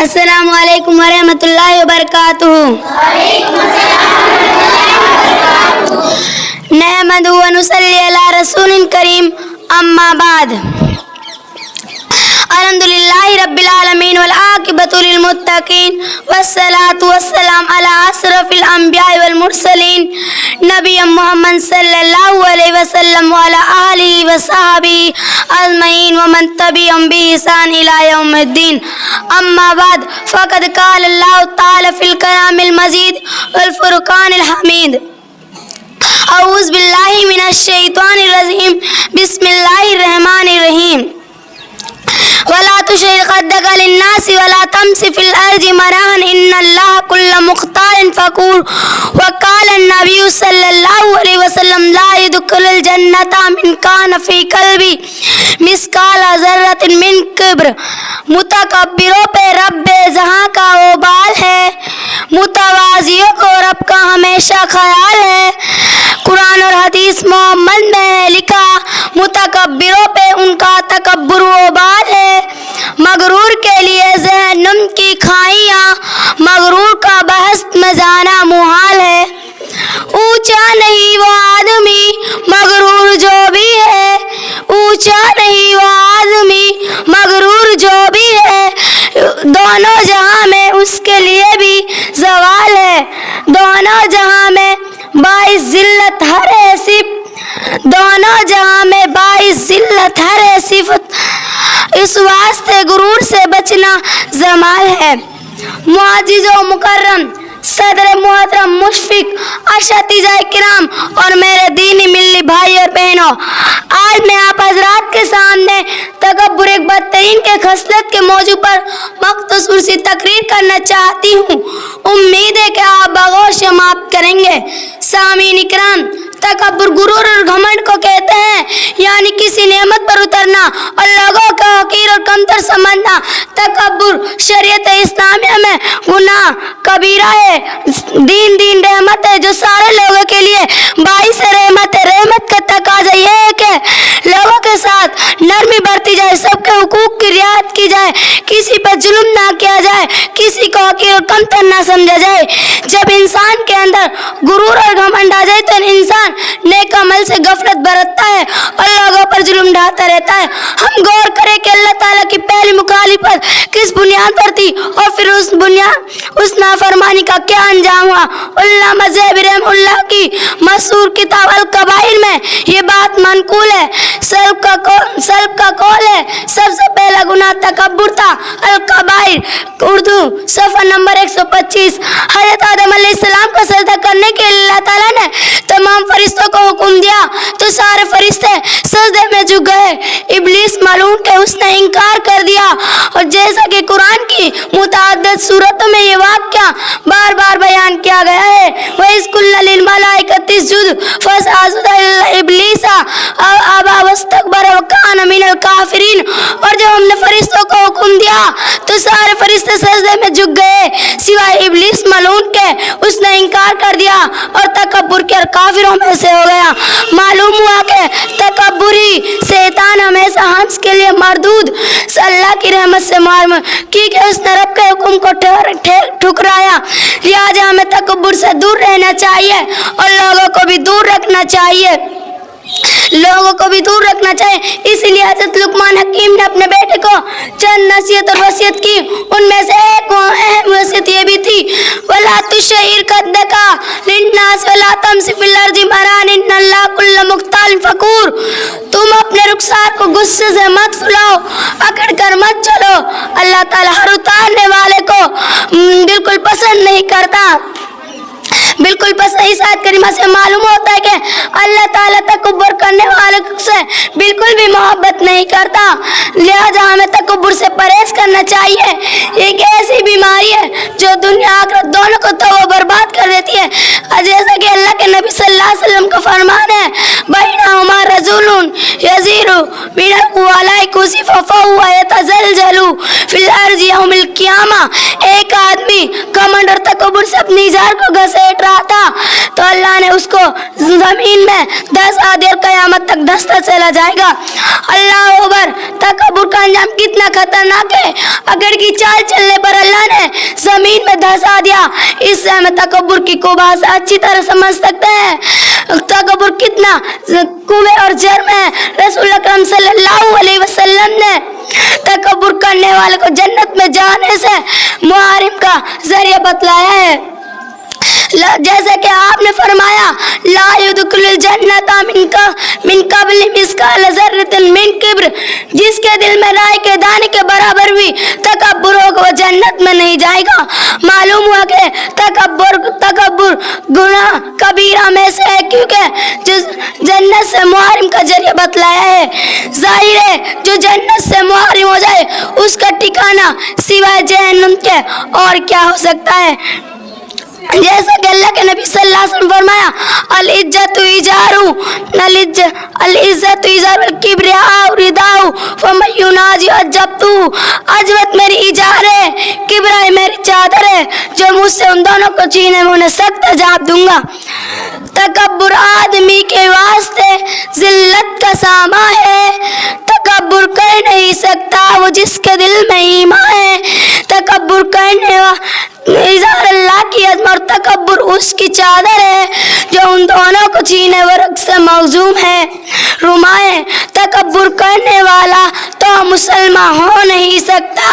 السلام علیکم ورحمۃ اللہ وبرکاتہ. نحمد و نصلی علی رسول کریم. اما بعد. الحمدللہ رب العالمین والعاقبۃ للمتقین والصلاۃ والسلام علی اشرف الانبیاء والمرسلین نبی محمد صلی اللہ علیہ وسلم وعلی آلہ وصحبہ اجمعین ومن تبعهم بإحسان الی یوم الدین. اما بعد فقد قال اللہ تعالی فی الکلام المجید والفرقان الحمید. اعوذ باللہ من الشیطان الرجیم. بسم اللہ الرحمن الرحیم. ولا تشر خدك للناس ولا تمس في الأرض مرحا إن الله كل مختال فخور. وقال النبي صلى الله عليه وسلم لا يدخل الجنة من كان في قلبه مثقال ذرة من کبر. متکبروں پہ رب جہاں کا وبال ہے، متواضعوں کو رب کا ہمیشہ خیال ہے. قرآن اور حدیث محمد میں لکھا متکبروں پہ ان کا تکبر وبال ہے. مغرور کے لیے جہنم کی کھائیاں، مغرور کا بہشت میں جانا محال ہے. اونچا نہیں وہ آدمی مغرور جو بھی ہے، اونچا نہیں وہ آدمی مغرور جو بھی ہے. دونوں جہاں میں اس کے لیے بھی زوال ہے، دونوں جہاں میں باعث ذلت ہر ایسی، دونوں جہاں میں باعث ذلت ہر ایسی. اس واسطے غرور سے بچنا زمال ہے. معزز و مکرم صدر محترم مشفق اساتذہ کرام اور میرے دینی ملی بھائی اور بہنوں، آج میں آپ حضرات کے سامنے تکبر ایک بدترین کے خصلت کے موضوع پر مختصر سی تقریر کرنا چاہتی ہوں. امید ہے کہ آپ بغور سماعت کریں گے. سامعین اکرام، تکبر غرور اور گھمنڈ کو کہتے ہیں، یعنی کسی نعمت پر اترنا اور لوگوں کا حقیر اور کمتر سمجھنا. تکبر شریعت اسلامیہ میں گناہ کبیرہ ہے. دین رحمت ہے جو سارے لوگوں کے لیے باعث رحمت ہے. رحمت کا تقاضا یہ ہے کہ لوگوں کے ساتھ نرمی برتی جائے، سب کے حقوق کی رعایت کی جائے، کسی پر ظلم نہ کیا جائے، کسی کو حقیر اور کمتر نہ سمجھا جائے. جب انسان کے اندر غرور اور گھمنڈ آ جائے تو انسان نیک عمل سے غفلت برتتا ہے اور لوگوں پر ظلم ڈھاتا رہتا ہے. ہم غور کریں کہ اللہ تعالیٰ کی پہلی مخالفت کس بنیاد پر تھی اور پھر اس نافرمانی کا کیا انجام ہوا. علامہ زیبی رحمہ اللہ کی مشہور کتاب الکبائر میں یہ بات منقول ہے. سلف کا قول ہے سب سے پہلا گناہ تکبر تھا. الکبائر اردو صفحہ نمبر 125. حضرت آدم علیہ السلام کا سجدہ کرنے کے لیے اللہ تعالیٰ نے تمام فرشتوں کو حکم دیا تو سارے فرشتے سجدے میں جھک گئے. ابلیس ملعون کہ اس نے انکار کر دیا. اور جیسا کہ قرآن کی متعدد صورتوں میں یہ واقعہ بار بار بیان کیا گیا ہے، وَإِذْ قُلْنَا لِلْمَلَائِكَةِ اسْجُدُوا فَسَجَدُوا إِلَّا إِبْلِيسَ أَبَىٰ وَاسْتَكْبَرَ وَكَانَ مِنَ الْكَافِرِينَ. اور جب ہم نے فرشتوں کو حکم دیا تو سارے فرشتے سجدے میں جھک گئے سوائے ابلیس ملعون کے، اس نے انکار کر دیا اور تکبر کے کافروں میں سے ہو گیا. معلوم ہوا کہ تکبری شیطان ہمیشہ ہنس کے لیے مردود اللہ کی رحمت سے معلوم کیونکہ اس نے رب کے حکم کو ٹھکرایا. لہٰذا ہمیں تکبر سے دور رہنا چاہیے اور لوگوں کو بھی دور رکھنا چاہیے، لوگوں کو بھی دور رکھنا چاہیے. اس لیے حضرت لقمان حکیم نے اپنے بیٹے کو چند نصیحت اور وصیت کی. ان میں سے ایک اہم وصیت یہ بھی تھی وَلَا تُشَعِّرْ خَدَّكَ لِلنَّاسِ وَلَا تَمْشِ فِي الْأَرْضِ مَرَحًا إِنَّ اللَّهَ كُلَّ مُخْتَالٍ فَخُورٍ. تم اپنے رخسار کو غصے سے مت پھلاؤ، اکڑ کر مت چلو. اللہ تعالیٰ ہر اتارنے والے کو بالکل پسند نہیں کرتا. بالکل بس اس آیت کریمہ سے معلوم ہوتا ہے کہ اللہ تعالیٰ تکبر کرنے والے سے بالکل بھی محبت نہیں کرتا. لہذا ہمیں تکبر سے پرہیز کرنا چاہیے. ایک ایسی بیماری ہے جو دنیا آخرت دونوں کو تو برباد کر دیتی ہے. جیسا کہ اللہ کے نبی صلی اللہ علیہ وسلم کا فرمان ہے بینہما رجل یزیر من القوالۂ کسف فہو یتزلزل فی الارض یوم القیامہ. ایک آدمی کمنڈ اور تکبر سے اپنی زار کو گھسیٹ رہا تھا تو اللہ نے اس کو زمین میں دھسا دے اور قیامت تک دھستا چلا جائے گا۔ اللہ اکبر، تکبر کا انجام کتنا خطرناک ہے۔ اگر کی چال چلنے پر اللہ نے زمین میں دھسا دیا، اس سے ہمیں تکبر کی قباحت اچھی طرح سمجھ سکتے ہیں۔ تکبر کتنا کوڑے اور جرم ہے۔ رسول اکرم صلی اللہ علیہ وسلم نے تکبر کرنے والے کو جنت میں جانے سے محرم کا ذریعہ بتلایا ہے، جیسے کہ آپ نے فرمایا لا يدخل الجنت من قبل مثقال ذرة من کبر، جس کے دل میں رائے کے دانے کے برابر بھی تکبر ہوگا وہ جنت میں نہیں جائے گا۔ معلوم ہوا کہ تکبر گناہ کبیرہ میں سے ہے، کیونکہ جنت سے محرم کا ذریعہ بتلایا ہے۔ ظاہر ہے جو جنت سے محرم ہو جائے اس کا ٹھکانہ سوائے جہنم کے اور کیا ہو سکتا ہے۔ جیسا کہ اللہ کے نبی صلی اللہ علیہ وسلم فرمایا العزت ازار الکبریاء رداء فمن ینازع عجبتہ، عجبت میری ازار ہے، کبریاء میری چادر ہے، جو مجھ سے ان دونوں کو چھینے میں انہیں سخت عذاب دوں گا۔ تکبر آدمی کے واسطے ذلت کا سامان ہے۔ تکبر کر نہیں سکتا وہ جس کے دل میں ایمان ہے۔ تکبر کرنے اظہار اللہ کی عظمت اور تکبر اس کی چادر ہے جو ان دونوں کو چھینے ورق سے موزون ہے۔ رمائے تکبر کرنے والا تو مسلمان ہو نہیں سکتا۔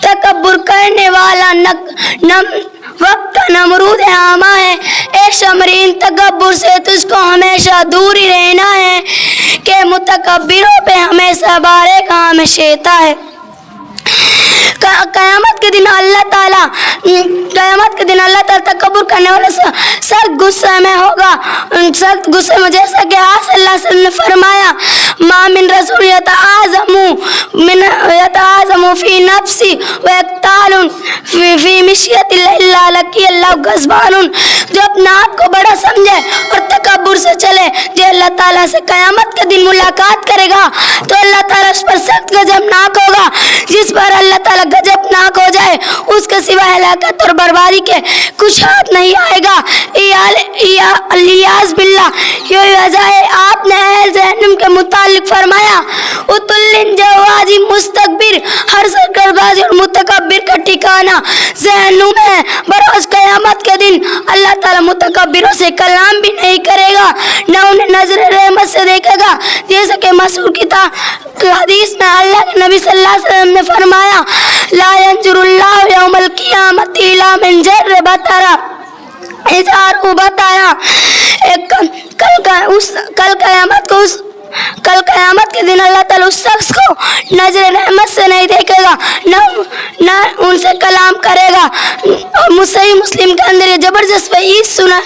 تکبر کرنے والا وقت کا نمرود عامہ ہے۔ اے شمرین، تکبر سے تجھ کو ہمیشہ دور ہی رہنا ہے کہ متکبروں پہ ہمیشہ بارے کا ہمیشہ ہے۔ قیامت کے دن اللہ تعالیٰ تکبر کرنے والے سخت غصے میں ہوگا، سخت غصے میں، جیسا کہ آپ صلی اللہ علیہ وسلم نے فرمایا ما من رسول یتعاظم فی نفسی ویقتال فی مشیت الا لقی اللہ غضبان، جو اپنے آپ کو بڑا سمجھے اور تکبر سے چلے، جو اللہ تعالیٰ سے قیامت کے دن ملاقات کرے گا تو اللہ تعالیٰ اس پر سخت غضبناک ہوگا۔ جس پر اللہ تعالیٰ غضبناک ہو جائے اس کے سوا ہلاکت اور بربادی کے کچھ ہاتھ نہیں آئے گا۔ الیاذ باللہ، یہ وجہ ہے آپ نے اہل جہنم کے متعلق فرمایا اتل جواز مستکبر، ہر سرکردازی اور متکبر کا ٹھکانہ جہنم ہے۔ بروز قیامت کے دن اللہ تعالیٰ متکبروں سے کلام بھی نہیں کرے گا، نہ انہیں نظر رحمت سے دیکھے گا، جیسا کہ مشہور حدیث میں اللہ کے نبی صلی اللہ علیہ وسلم نے فرمایا لا ينظر اللہ یوم القیامت الا من جر بطرہ، اظہار بتایا کل قیامت کے دن اللہ تعالیٰ اس شخص کو نظر رحمت سے نہیں دیکھے گا، نہ ان سے کلام کرے گا۔ اور صحیح مسلم کے اندر یہ زبردست وعید سنا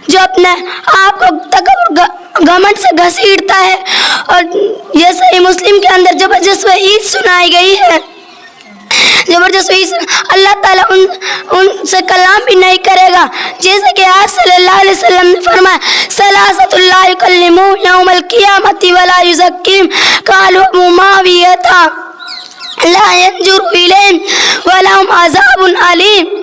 جو اپنے آپ کو تکبر گھمنڈ سے گھسیٹتا ہے، اور یہ صحیح مسلم کے اندر زبردست وعید سنائی گئی ہے، زبردست وعید۔ اللہ تعالیٰ ان سے کلام بھی نہیں کرے گا، جیسے کہ آج صلی اللہ علیہ وسلم نے فرمایا ثلاثۃ لا یکلمون یوم القیامۃ ولا یزکیہم قالوا معاویۃ لا ینظر الیہم ولہم عذاب علیم،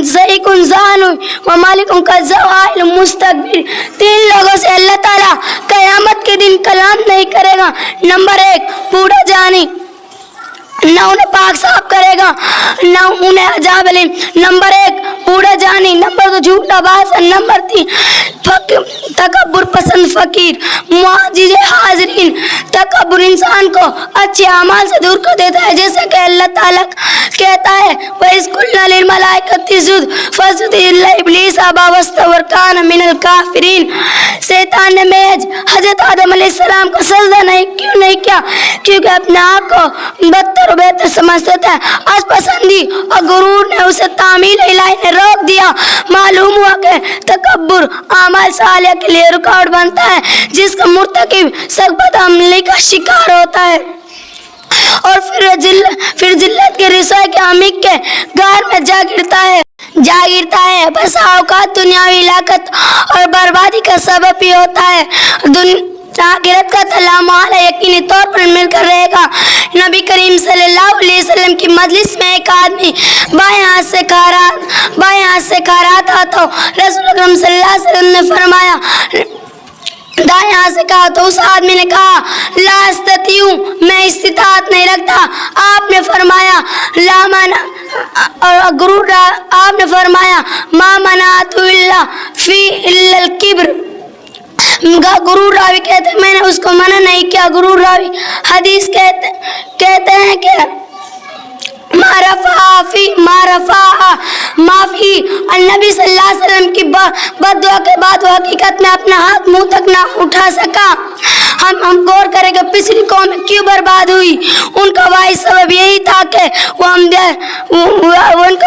ضحیک زان و مالک کا زوائل مستکبر۔ تین لوگوں سے اللہ تعالیٰ قیامت کے دن کلام نہیں کرے گا۔ نمبر ایک، بوڑھا جانی، نہ انہیں پاک صاف کرے گا نہ انہیں عذاب علیم۔ نمبر ایک بوڑھا جانی، نمبر دو جھوٹا باز، نمبر تین تکبر پسند فقیر۔ معزز حاضرین، تکبر انسان کو اچھے اعمال سے دور کر دیتا ہے، جیسا کہ اللہ تعالیٰ کہتا ہے وَإِذْ قُلْنَا لِلْمَلَائِكَةِ اسْجُدُوا فَسَجَدُوا إِلَّا إِبْلِيسَ أَبَىٰ وَاسْتَكْبَرَ وَكَانَ مِنَ الْكَافِرِينَ۔ شیطان نے محض حضرت آدم علیہ السلام کو سجدہ کیوں نہیں کیا؟ کیونکہ اپنے آپ کو بدتر و بہتر سمجھتا تھا، آج پسندی اور غرور نے اسے تعمیل الہی نے روک دیا۔ معلوم ہوا کہ تکبر اعمال صالحہ کے لیے رکاوٹ بنتا ہے، جس کا مرتکب سخت بدعملی کا شکار ہوتا ہے، اور پھر ذلت کے رسائی کے عمیق کے غار میں جا گرتا ہے۔ بس اوقات دنیاوی ہلاکت اور بربادی کا سبب بھی ہوتا ہے۔ آخرت کا تلا محال یقینی طور پر مل کر رہے گا۔ نبی کریم صلی اللہ علیہ وسلم کی مجلس میں ایک آدمی بائیں ہاتھ سے کھا رہا تھا تو رسول اکرم صلی اللہ علیہ وسلم نے فرمایا دائیں ہاتھ سے کہا تو اس آدمی نے کہا لا استطیع، میں استطاعت نہیں رکھتا. آپ نے فرمایا لا منا، اور غرور آپ نے فرمایا ما منعت الا فی الا الکبر. غرور راوی کہتے ہیں میں نے اس کو منع نہیں کیا. غرور راوی حدیث کہتے ہیں کہ ما رفع ما فی النبی صلی اللہ علیہ وسلم کی بد دعا کے بعد وہ حقیقت میں اپنا ہاتھ منہ تک نہ اٹھا سکا. ہم غور کریں کہ پچھلی قوم کیوں برباد ہوئی. ان کا واحد سبب یہی تھا کہ ان کا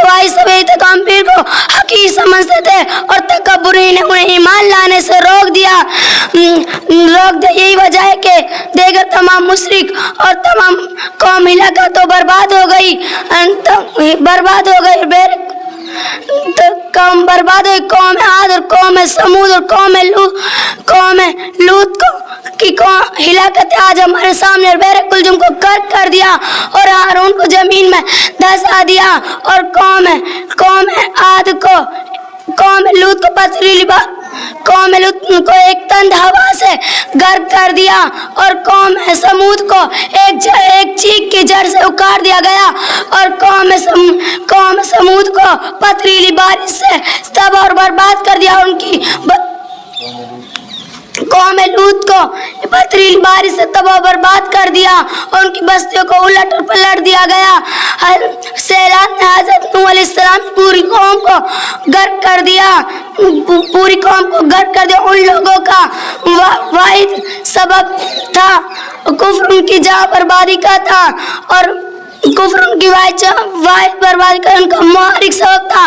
واحد سبب یہی تھا کہ امپیر کو حقیر سمجھتے تھے اور تکبر نے انہیں ایمان لانے سے روک دیا. یہی وجہ ہے کہ دیگر تمام مشرک اور تمام قوم ہلاکا تو برباد ہو گئی. برباد ہوئی قوم عاد اور قوم سمود اور قوم لوط کی ہلاکت آج ہمارے سامنے. بحر کلجم کو غرق کر دیا اور ہارون کو زمین میں دھسا دیا اور قوم عاد کو قوم لوط کو پتھریلی قوم لوط کو ایک تند ہوا سے غرق کر دیا اور قوم سمود کو ایک چیخ کی جڑ سے اکاڑ دیا گیا اور قوم سمود کو پتھریلی بارش سے تباہ اور برباد کر دیا. ان کی قوم لوط کو پتھریلی بارش سے تباہ برباد کر دیا اور ان کی بستیوں کو الٹ اور پلٹ دیا گیا. سیلاب نے حضرت نوح علیہ السلام پوری قوم کو غرق کر دیا. ان لوگوں کا واحد سبب تھا کفر، ان کی جہاں بربادی کا تھا اور کفر ان کی واحد بربادی کا ان کا محرک سبب تھا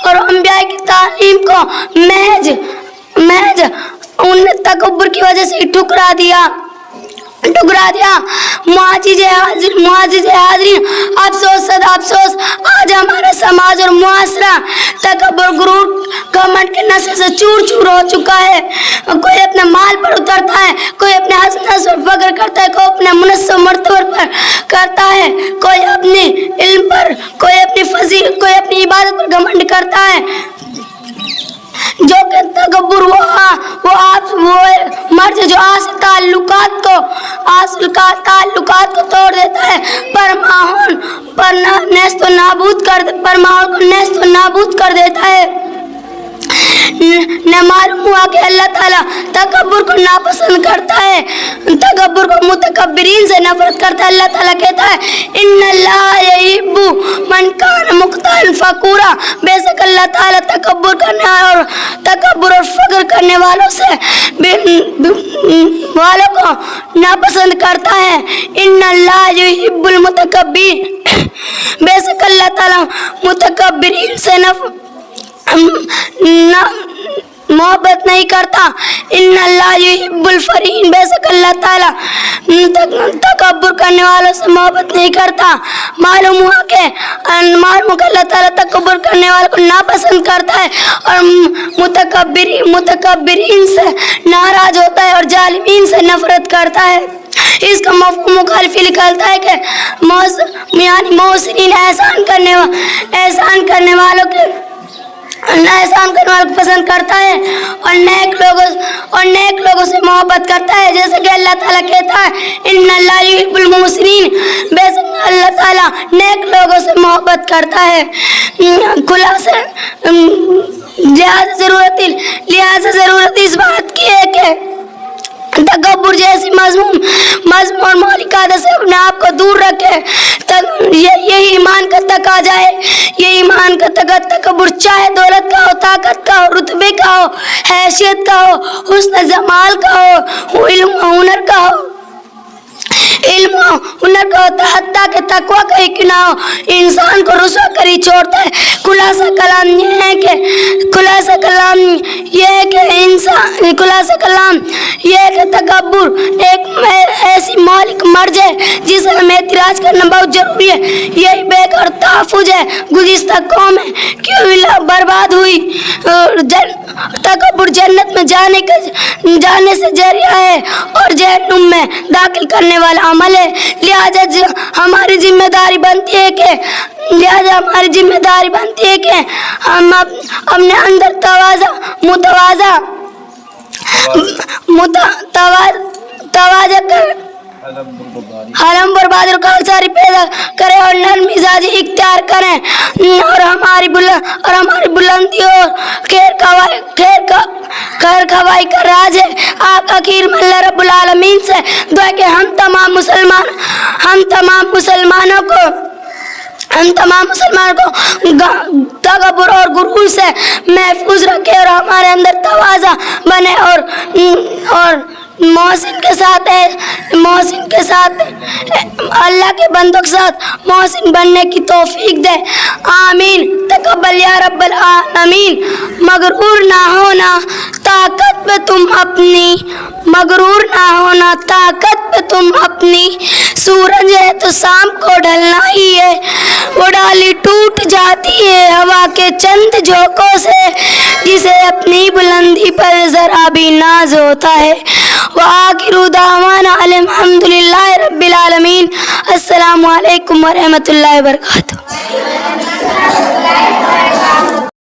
اور انبیاء کی تعلیم کو محض ان نے تکبر کی وجہ سے ٹھکرا دیا. معزز حاضرین، افسوس صد افسوس آج ہمارا سماج اور معاشرہ تکبر، غرور، گھمنڈ کے نشے سے چور چور ہو چکا ہے. کوئی اپنے مال پر اترتا ہے، کوئی اپنے حسنات پر فخر کرتا ہے، کوئی اپنے منصب مرتبہ پر کرتا ہے، کوئی اپنے علم پر، کوئی اپنی فضیلت، کوئی اپنی عبادت پر گھمنڈ کرتا ہے. جو کہ تکبر وہ مرض جو تعلقات کو توڑ دیتا ہے، پر ماحول کو نیست و نابود کر دیتا ہے. نہ معلوم ہوا کہ اللہ تعالیٰ تکبر کو ناپسند کرتا ہے، تکبر کو متکبرین سے نفرت کرتا ہے. اللہ تعالیٰ کہتا ہے ان اللہ یحب من کان مختالا فخورا، بے شک اللہ تعالیٰ تکبر اور فخر کرنے والوں کو ناپسند کرتا ہے. ان اللہ یحب المتکبرین، بے شک اللہ تعالیٰ متکبرین سے محبت نہیں کرتا. ان اللہ یحب الفرحین، بے شک اللہ تعالیٰ تکبر کرنے والوں سے محبت نہیں کرتا. معلوم ہوا کہ اللہ تعالیٰ تکبر کرنے والوں کو ناپسند کرتا ہے اور متکبرین سے ناراض ہوتا ہے اور ظالمین سے نفرت کرتا ہے. اس کا مفہوم مخالف نکلتا ہے کہ یعنی محسنین احسان کرنے والوں کو پسند کرتا ہے اور نیک لوگوں سے محبت کرتا ہے. جیسے کہ اللہ تعالیٰ کہتا ہے ان اللہ یحب المحسنین، بے شک اللہ تعالیٰ نیک لوگوں سے محبت کرتا ہے. لہذا ضرورت اس بات کی ہے کہ تکبر جیسی مذموم اور مہلک عادت سے اپنے آپ کو دور رکھے. یہی ایمان کا تقاضا ہے. یہ ایمان کا تکبر چاہے دولت کا ہو، طاقت کا ہو، رتبے کا ہو، حیثیت کا ہو، حسن جمال کا ہو، علم و ہنر کا ہو، حتیٰ کہ تقویٰ کا ہی نہ ہو، انسان کو رسوا کر ہی چھوڑتا ہے. خلاصہ کلام یہ ہے کہ تکبر ایک ایسی مالک مرض ہے جس سے ہمیں اعتراض کرنا بہت ضروری ہے. یہی بےکار تحفظ ہے گزشتہ قوم ہے کیوں برباد ہوئی. تکبر جنت میں جانے سے ذریعہ ہے اور جہنم میں داخل کرنے والا عمل ہے، لہٰذا ہماری ذمہ داری بنتی ہے کہ ہم اپنے اندر تواضع کر حلم بردباری کوثری پیدا کریں اور نرم مزاجی اختیار کریں، اور ہماری بلندی اور خیر خواہی کا راز ہے۔ آخر میں اللہ رب العالمین سے دعا کہ ہم تمام مسلمانوں کو تکبر اور غرور سے محفوظ رکھے اور ہمارے اندر تواضع بنے اور محسن کے ساتھ اللہ کے بندوں کے ساتھ محسن بننے کی توفیق دے، آمین۔ تقبل یا رب العالمین۔ مغرور نہ ہونا طاقت پہ تم اپنی، سورج ہے تو شام کو ڈھلنا ہی ہے، وہ ڈالی ٹوٹ جاتی ہے ہوا کے چند جھونکوں سے، جسے اپنی بلندی پر ذرا بھی ناز ہوتا ہے۔ وآخر دعوانا الحمدللہ رب العالمین۔ السلام علیکم ورحمۃ اللہ وبرکاتہ۔